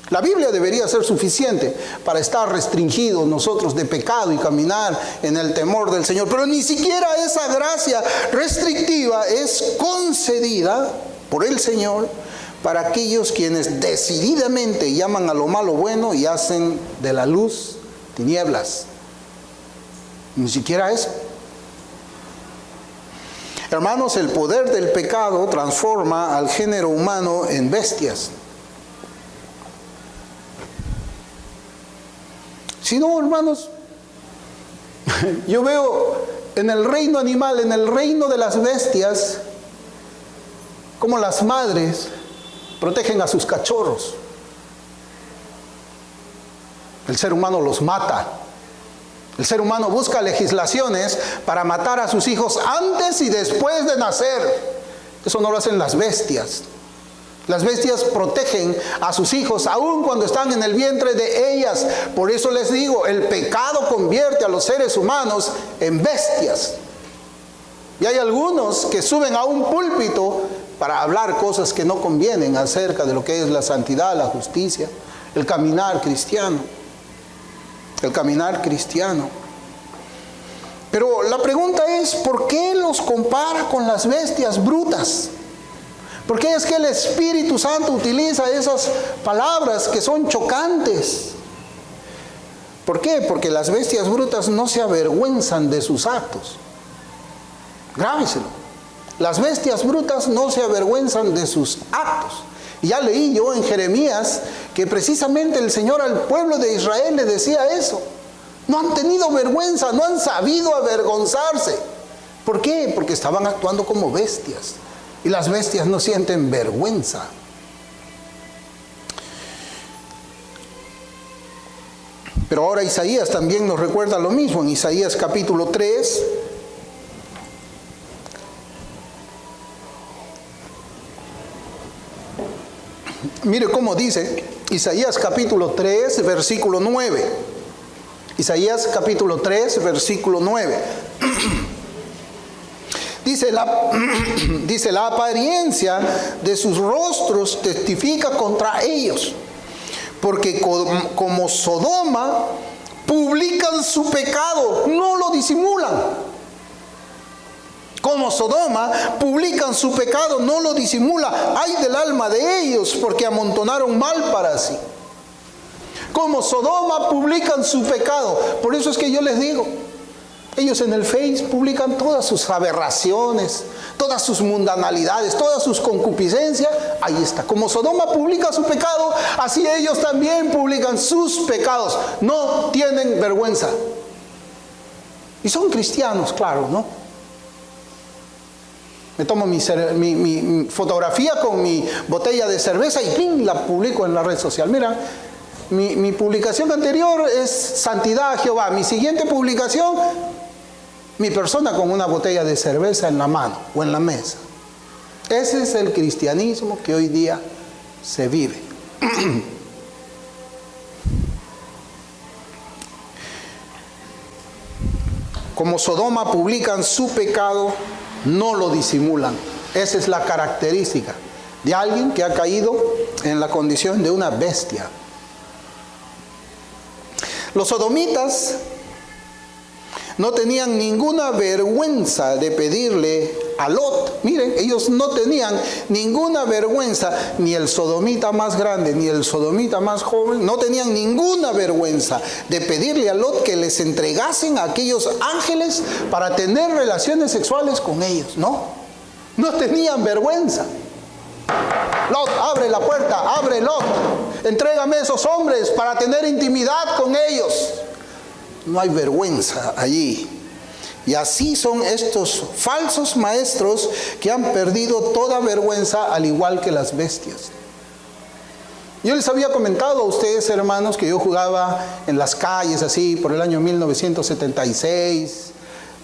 La Biblia debería ser suficiente para estar restringidos nosotros de pecado y caminar en el temor del Señor. Pero ni siquiera esa gracia restrictiva es concedida por el Señor para aquellos quienes decididamente llaman a lo malo bueno y hacen de la luz tinieblas. Ni siquiera eso. Hermanos, el poder del pecado transforma al género humano en bestias. Si no, hermanos, yo veo en el reino animal, en el reino de las bestias, como las madres protegen a sus cachorros. El ser humano los mata. El ser humano busca legislaciones para matar a sus hijos antes y después de nacer. Eso no lo hacen las bestias. Las bestias protegen a sus hijos aun cuando están en el vientre de ellas. Por eso les digo, el pecado convierte a los seres humanos en bestias. Y hay algunos que suben a un púlpito para hablar cosas que no convienen acerca de lo que es la santidad, la justicia, el caminar cristiano. El caminar cristiano. Pero la pregunta es, ¿por qué los compara con las bestias brutas? ¿Por qué es que el Espíritu Santo utiliza esas palabras que son chocantes? ¿Por qué? Porque las bestias brutas no se avergüenzan de sus actos. Grábeselo. Las bestias brutas no se avergüenzan de sus actos. Y ya leí yo en Jeremías que precisamente el Señor al pueblo de Israel le decía eso. No han tenido vergüenza, no han sabido avergonzarse. ¿Por qué? Porque estaban actuando como bestias. Y las bestias no sienten vergüenza. Pero ahora Isaías también nos recuerda lo mismo. En Isaías capítulo 3... Mire cómo dice Isaías capítulo 3, versículo 9. Isaías capítulo 3, versículo 9. Dice la apariencia de sus rostros testifica contra ellos, porque como Sodoma publican su pecado, no lo disimulan. Como Sodoma publican su pecado, no lo disimula. Ay del alma de ellos, porque amontonaron mal para sí. Como Sodoma publican su pecado. Por eso es que yo les digo, ellos en el Face publican todas sus aberraciones, todas sus mundanalidades, todas sus concupiscencias. Ahí está. Como Sodoma publica su pecado, así ellos también publican sus pecados. No tienen vergüenza. Y son cristianos, claro, ¿no? Me tomo mi fotografía con mi botella de cerveza y ¡ping!, la publico en la red social. Mira, mi publicación anterior es Santidad a Jehová. Mi siguiente publicación, mi persona con una botella de cerveza en la mano o en la mesa. Ese es el cristianismo que hoy día se vive. Como Sodoma publican su pecado, no lo disimulan. Esa es la característica de alguien que ha caído en la condición de una bestia. Los sodomitas no tenían ninguna vergüenza de pedirle a Lot. Miren, ellos no tenían ninguna vergüenza, ni el sodomita más grande, ni el sodomita más joven, no tenían ninguna vergüenza de pedirle a Lot que les entregasen a aquellos ángeles para tener relaciones sexuales con ellos. No tenían vergüenza. Lot, abre la puerta, abre Lot, entrégame a esos hombres para tener intimidad con ellos. No hay vergüenza allí. Y así son estos falsos maestros que han perdido toda vergüenza, al igual que las bestias. Yo les había comentado a ustedes, hermanos, que yo jugaba en las calles así por el año 1976,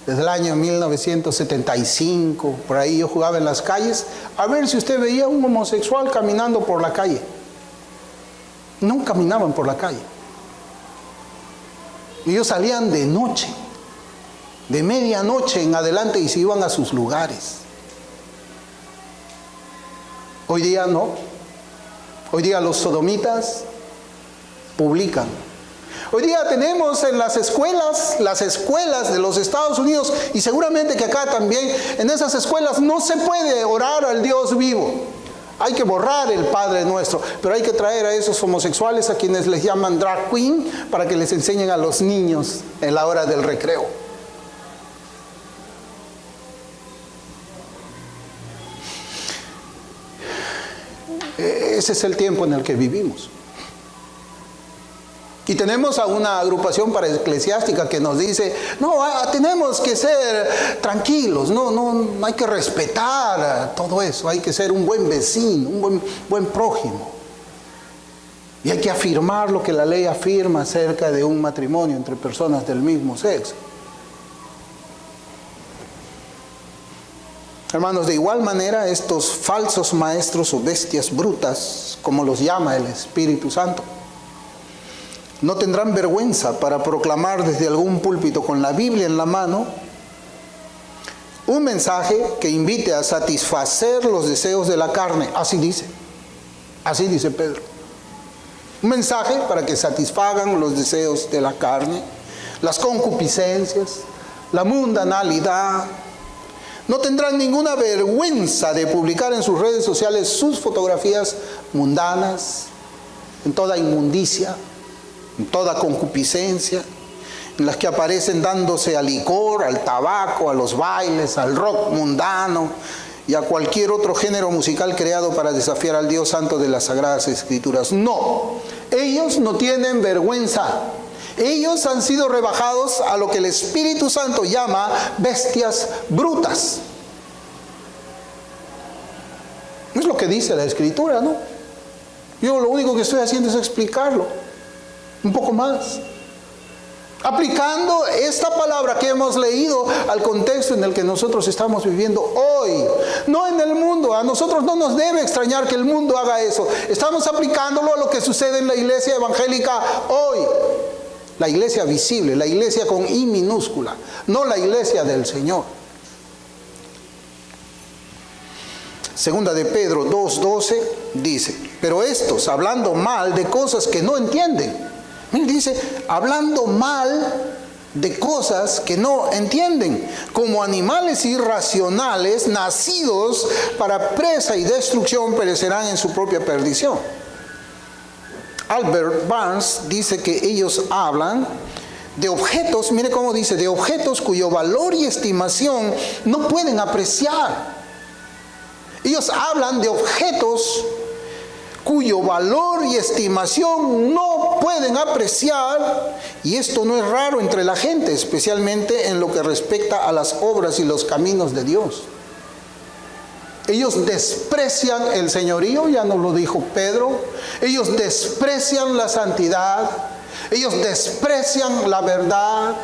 desde el año 1975, por ahí yo jugaba en las calles, a ver si usted veía un homosexual caminando por la calle. No caminaban por la calle. Ellos salían de noche, de medianoche en adelante, y se iban a sus lugares. Hoy día no. Hoy día los sodomitas publican. Hoy día tenemos en las escuelas de los Estados Unidos, y seguramente que acá también, en esas escuelas no se puede orar al Dios vivo. Hay que borrar el Padre Nuestro, pero hay que traer a esos homosexuales, a quienes les llaman drag queen, para que les enseñen a los niños en la hora del recreo. Ese es el tiempo en el que vivimos. Y tenemos a una agrupación para-eclesiástica que nos dice, no, tenemos que ser tranquilos, no hay que respetar todo eso, hay que ser un buen vecino, un buen prójimo. Y hay que afirmar lo que la ley afirma acerca de un matrimonio entre personas del mismo sexo. Hermanos, de igual manera, estos falsos maestros o bestias brutas, como los llama el Espíritu Santo, no tendrán vergüenza para proclamar desde algún púlpito con la Biblia en la mano un mensaje que invite a satisfacer los deseos de la carne. Así dice Pedro. Un mensaje para que satisfagan los deseos de la carne, las concupiscencias, la mundanalidad. No tendrán ninguna vergüenza de publicar en sus redes sociales sus fotografías mundanas, en toda inmundicia, en toda concupiscencia, en las que aparecen dándose al licor, al tabaco, a los bailes, al rock mundano y a cualquier otro género musical creado para desafiar al Dios Santo de las Sagradas Escrituras. No, ellos no tienen vergüenza. Ellos han sido rebajados a lo que el Espíritu Santo llama bestias brutas. Es lo que dice la Escritura, ¿no? Yo lo único que estoy haciendo es explicarlo un poco más, aplicando esta palabra que hemos leído al contexto en el que nosotros estamos viviendo hoy, no en el mundo. A nosotros no nos debe extrañar que el mundo haga eso. Estamos aplicándolo a lo que sucede en la iglesia evangélica hoy. La iglesia visible, la iglesia con I minúscula, no la iglesia del Señor. Segunda de Pedro 2:12 dice, pero estos, hablando mal de cosas que no entienden. Dice, hablando mal de cosas que no entienden, como animales irracionales, nacidos para presa y destrucción, perecerán en su propia perdición. Albert Barnes dice que ellos hablan de objetos, mire cómo dice, de objetos cuyo valor y estimación no pueden apreciar. Ellos hablan de objetos cuyo valor y estimación no pueden apreciar, y esto no es raro entre la gente, especialmente en lo que respecta a las obras y los caminos de Dios. Ellos desprecian el señorío, ya nos lo dijo Pedro. Ellos desprecian la santidad. Ellos desprecian la verdad.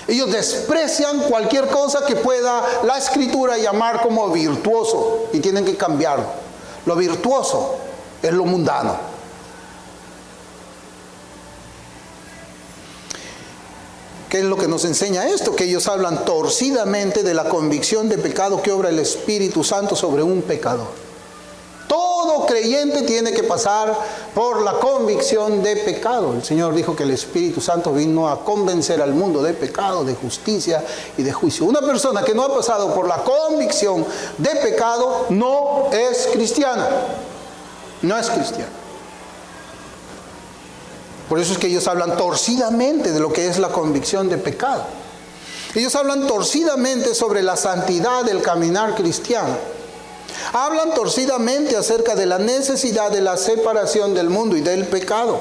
Ellos desprecian cualquier cosa que pueda la Escritura llamar como virtuoso, y tienen que cambiarlo. Lo virtuoso es lo mundano. ¿Qué es lo que nos enseña esto? Que ellos hablan torcidamente de la convicción de pecado que obra el Espíritu Santo sobre un pecador. Todo creyente tiene que pasar por la convicción de pecado. El Señor dijo que el Espíritu Santo vino a convencer al mundo de pecado, de justicia y de juicio. Una persona que no ha pasado por la convicción de pecado no es cristiana. No es cristiana. Por eso es que ellos hablan torcidamente de lo que es la convicción de pecado. Ellos hablan torcidamente sobre la santidad del caminar cristiano. Hablan torcidamente acerca de la necesidad de la separación del mundo y del pecado.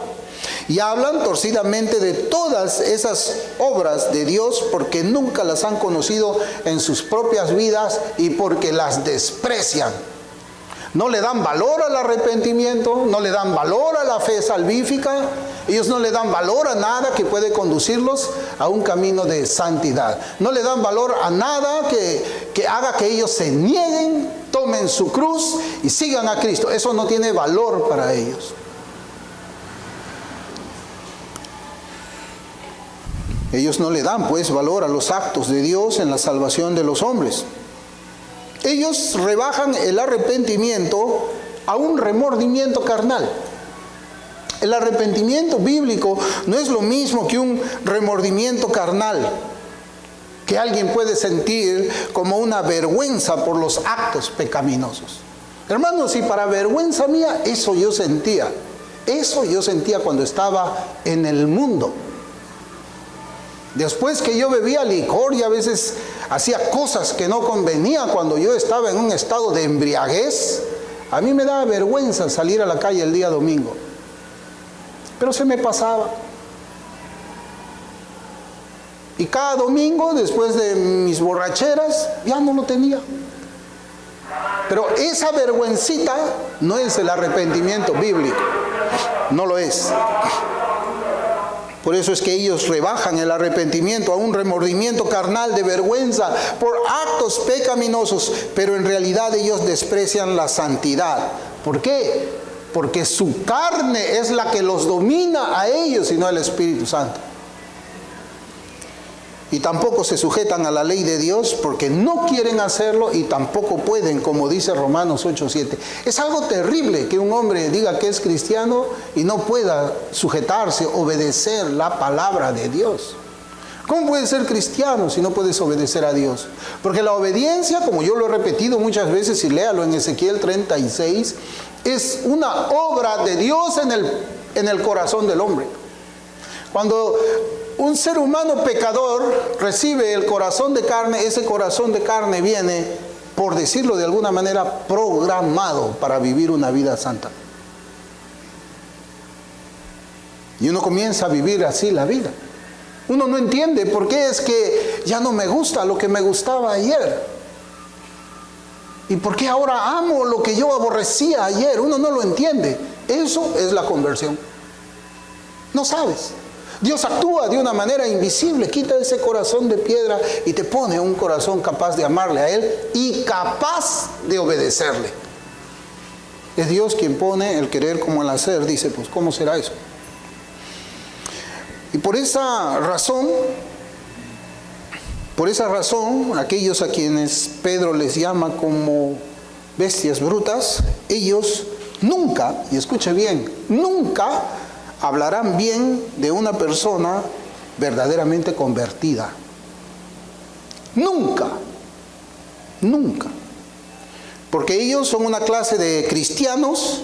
Y hablan torcidamente de todas esas obras de Dios porque nunca las han conocido en sus propias vidas y porque las desprecian. No le dan valor al arrepentimiento, no le dan valor a la fe salvífica. Ellos no le dan valor a nada que puede conducirlos a un camino de santidad. No le dan valor a nada que haga que ellos se nieguen, tomen su cruz y sigan a Cristo. Eso no tiene valor para ellos. Ellos no le dan pues valor a los actos de Dios en la salvación de los hombres. Ellos rebajan el arrepentimiento a un remordimiento carnal. El arrepentimiento bíblico no es lo mismo que un remordimiento carnal, que alguien puede sentir como una vergüenza por los actos pecaminosos. Hermanos, y para vergüenza mía, eso yo sentía cuando estaba en el mundo. Después que yo bebía licor y a veces hacía cosas que no convenían cuando yo estaba en un estado de embriaguez, a mí me daba vergüenza salir a la calle el día domingo. Pero se me pasaba. Y cada domingo, después de mis borracheras, ya no lo tenía. Pero esa vergüencita no es el arrepentimiento bíblico. No lo es. Por eso es que ellos rebajan el arrepentimiento a un remordimiento carnal de vergüenza por actos pecaminosos, pero en realidad ellos desprecian la santidad. ¿Por qué? Porque su carne es la que los domina a ellos y no el Espíritu Santo. Y tampoco se sujetan a la ley de Dios porque no quieren hacerlo y tampoco pueden, como dice Romanos 8:7. Es algo terrible que un hombre diga que es cristiano y no pueda sujetarse, obedecer la palabra de Dios. ¿Cómo puedes ser cristiano si no puedes obedecer a Dios? Porque la obediencia, como yo lo he repetido muchas veces y léalo en Ezequiel 36, es una obra de Dios en el corazón del hombre. Cuando un ser humano pecador recibe el corazón de carne, ese corazón de carne viene, por decirlo de alguna manera, programado para vivir una vida santa. Y uno comienza a vivir así la vida. Uno no entiende por qué es que ya no me gusta lo que me gustaba ayer. ¿Y por qué ahora amo lo que yo aborrecía ayer? Uno no lo entiende. Eso es la conversión. No sabes. Dios actúa de una manera invisible, quita ese corazón de piedra y te pone un corazón capaz de amarle a Él y capaz de obedecerle. Es Dios quien pone el querer como el hacer. Dice, pues, ¿cómo será eso? Y por esa razón, aquellos a quienes Pedro les llama como bestias brutas, ellos nunca, y escuche bien, nunca hablarán bien de una persona verdaderamente convertida. Nunca. Nunca. Porque ellos son una clase de cristianos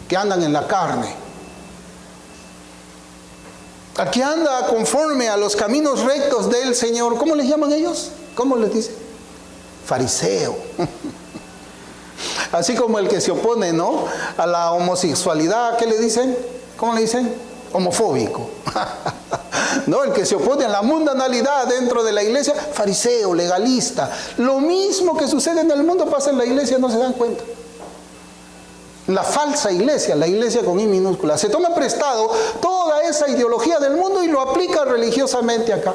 que andan en la carne. Al que anda conforme a los caminos rectos del Señor, ¿cómo les llaman ellos? ¿Cómo les dicen? Fariseo. Así como el que se opone, ¿no?, a la homosexualidad, ¿qué le dicen? ¿Cómo le dicen? Homofóbico. ¿No? El que se opone a la mundanalidad dentro de la iglesia, fariseo, legalista. Lo mismo que sucede en el mundo pasa en la iglesia, no se dan cuenta. La falsa iglesia, la iglesia con I minúscula, se toma prestado toda esa ideología del mundo y lo aplica religiosamente acá.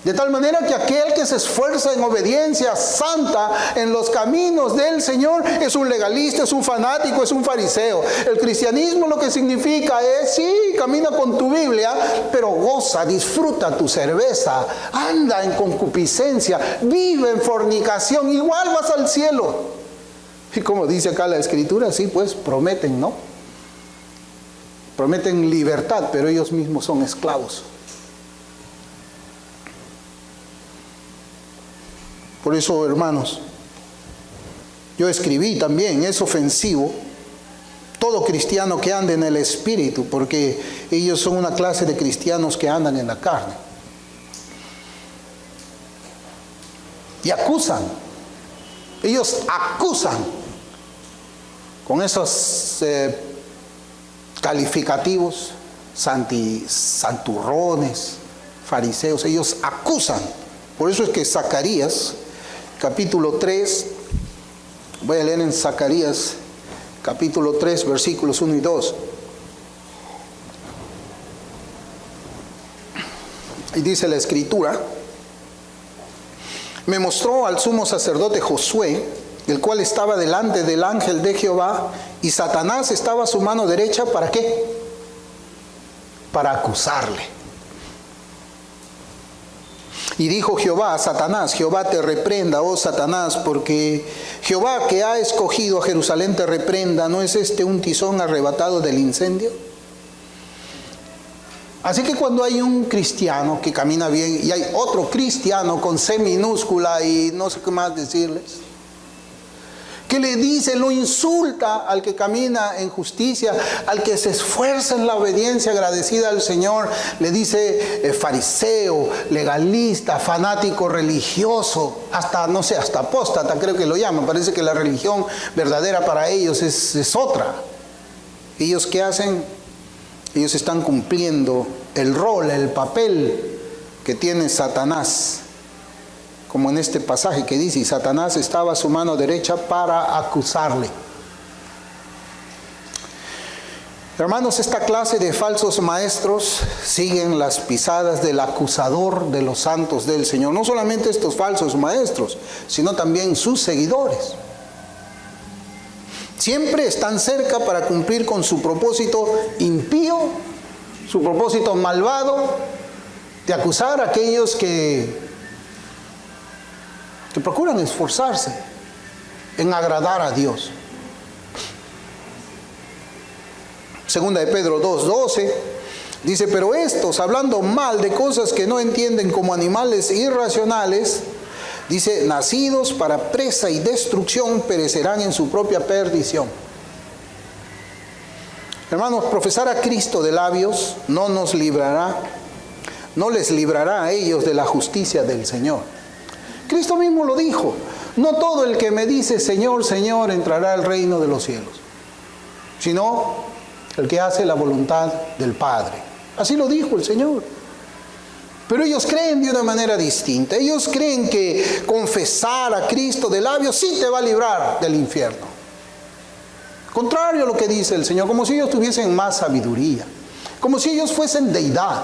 De tal manera que aquel que se esfuerza en obediencia santa en los caminos del Señor es un legalista, es un fanático, es un fariseo. El cristianismo lo que significa es, sí, camina con tu Biblia, pero goza, disfruta tu cerveza, anda en concupiscencia, vive en fornicación, igual vas al cielo. Y como dice acá la Escritura, sí, pues prometen, ¿no? Prometen libertad, pero ellos mismos son esclavos. Por eso, hermanos, yo escribí también, es ofensivo todo cristiano que ande en el Espíritu, porque ellos son una clase de cristianos que andan en la carne. Y acusan, ellos acusan con esos calificativos, santurrones, fariseos, ellos acusan. Por eso es que Zacarías, capítulo 3, voy a leer en Zacarías, capítulo 3, versículos 1 y 2. Y dice la Escritura: me mostró al sumo sacerdote Josué, el cual estaba delante del ángel de Jehová, y Satanás estaba a su mano derecha, ¿para qué? Para acusarle. Y dijo Jehová a Satanás: Jehová te reprenda, oh Satanás, porque Jehová que ha escogido a Jerusalén te reprenda. ¿No es este un tizón arrebatado del incendio? Así que cuando hay un cristiano que camina bien y hay otro cristiano con C minúscula y no sé qué más decirles, que le dice, lo insulta al que camina en justicia, al que se esfuerza en la obediencia agradecida al Señor, le dice fariseo, legalista, fanático religioso, hasta, no sé, hasta apóstata creo que lo llaman. Parece que la religión verdadera para ellos es otra. ¿Ellos qué hacen? Ellos están cumpliendo el rol, el papel que tiene Satanás, como en este pasaje que dice, y Satanás estaba a su mano derecha para acusarle. Hermanos, esta clase de falsos maestros siguen las pisadas del acusador de los santos del Señor. No solamente estos falsos maestros, sino también sus seguidores. Siempre están cerca para cumplir con su propósito impío, su propósito malvado, de acusar a aquellos que procuran esforzarse en agradar a Dios. Segunda de Pedro 2:12 dice, pero estos, hablando mal de cosas que no entienden como animales irracionales, dice, nacidos para presa y destrucción, perecerán en su propia perdición. Hermanos, profesar a Cristo de labios no les librará a ellos de la justicia del Señor. Cristo mismo lo dijo, no todo el que me dice Señor, Señor, entrará al reino de los cielos, sino el que hace la voluntad del Padre. Así lo dijo el Señor. Pero ellos creen de una manera distinta. Ellos creen que confesar a Cristo de labios sí te va a librar del infierno. Contrario a lo que dice el Señor, como si ellos tuviesen más sabiduría, como si ellos fuesen deidad,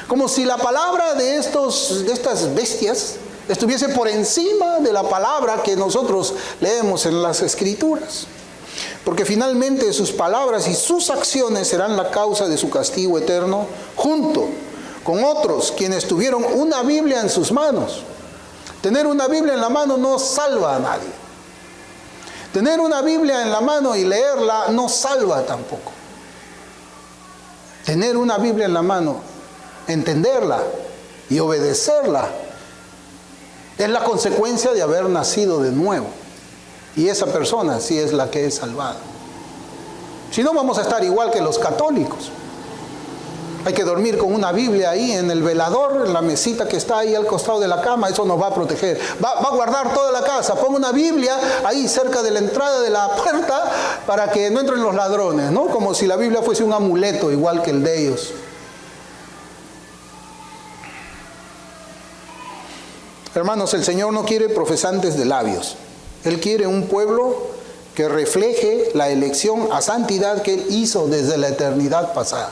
como si la palabra de estas bestias estuviese por encima de la palabra que nosotros leemos en las Escrituras. Porque finalmente sus palabras y sus acciones serán la causa de su castigo eterno, junto con otros quienes tuvieron una Biblia en sus manos. Tener una Biblia en la mano no salva a nadie. Tener una Biblia en la mano y leerla no salva tampoco. Tener una Biblia en la mano, entenderla y obedecerla, es la consecuencia de haber nacido de nuevo. Y esa persona sí es la que es salvada. Si no, vamos a estar igual que los católicos. Hay que dormir con una Biblia ahí en el velador, en la mesita que está ahí al costado de la cama. Eso nos va a proteger. Va a guardar toda la casa. Ponga una Biblia ahí cerca de la entrada de la puerta para que no entren los ladrones, ¿no? Como si la Biblia fuese un amuleto igual que el de ellos. Hermanos, el Señor no quiere profesantes de labios. Él quiere un pueblo que refleje la elección a santidad que Él hizo desde la eternidad pasada.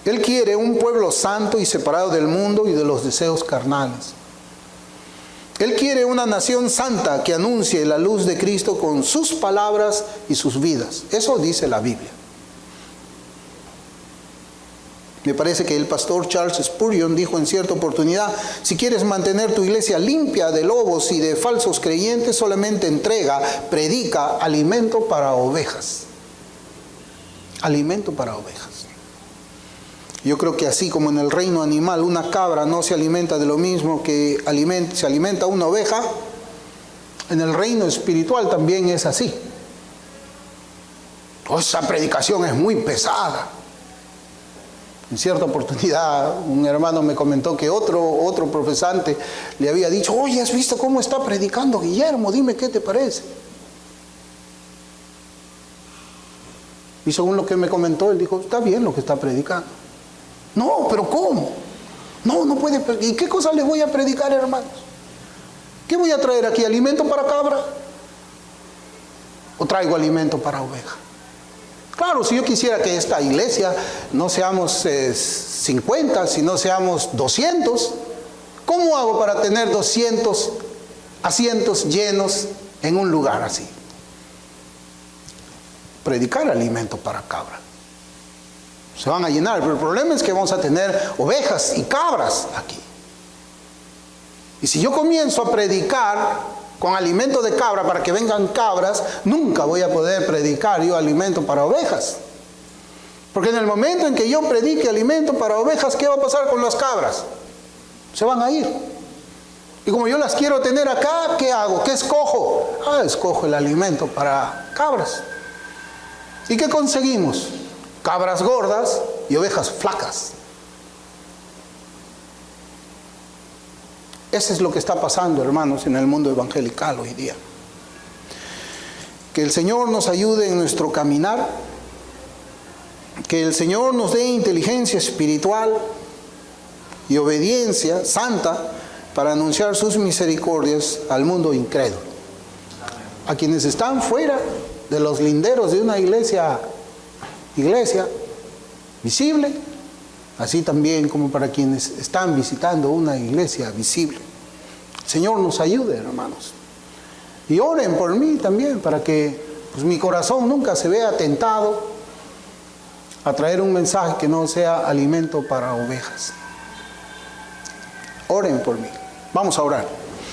Él quiere un pueblo santo y separado del mundo y de los deseos carnales. Él quiere una nación santa que anuncie la luz de Cristo con sus palabras y sus vidas. Eso dice la Biblia. Me parece que el pastor Charles Spurgeon dijo en cierta oportunidad, si quieres mantener tu iglesia limpia de lobos y de falsos creyentes, solamente predica alimento para ovejas. Alimento para ovejas. Yo creo que así como en el reino animal una cabra no se alimenta de lo mismo que se alimenta una oveja, en el reino espiritual también es así. Esa predicación es muy pesada. En cierta oportunidad un hermano me comentó que otro profesante le había dicho, oye, ¿has visto cómo está predicando Guillermo? Dime qué te parece. Y según lo que me comentó, él dijo, está bien lo que está predicando. No, pero ¿cómo? No puede. ¿Y qué cosa les voy a predicar, hermanos? ¿Qué voy a traer aquí? ¿Alimento para cabra? ¿O traigo alimento para oveja? Claro, si yo quisiera que esta iglesia no seamos 50, sino seamos 200, ¿cómo hago para tener 200 asientos llenos en un lugar así? Predicar alimento para cabra. Se van a llenar, pero el problema es que vamos a tener ovejas y cabras aquí. Y si yo comienzo a predicar con alimento de cabra para que vengan cabras, nunca voy a poder predicar yo alimento para ovejas. Porque en el momento en que yo predique alimento para ovejas, ¿qué va a pasar con las cabras? Se van a ir. Y como yo las quiero tener acá, ¿qué hago? ¿Qué escojo? Escojo el alimento para cabras. ¿Y qué conseguimos? Cabras gordas y ovejas flacas. Eso es lo que está pasando, hermanos, en el mundo evangelical hoy día. Que el Señor nos ayude en nuestro caminar, que el Señor nos dé inteligencia espiritual y obediencia santa para anunciar sus misericordias al mundo incrédulo. A quienes están fuera de los linderos de una iglesia visible, así también como para quienes están visitando una iglesia visible. El Señor nos ayude, hermanos. Y oren por mí también, para que pues, mi corazón nunca se vea tentado a traer un mensaje que no sea alimento para ovejas. Oren por mí. Vamos a orar.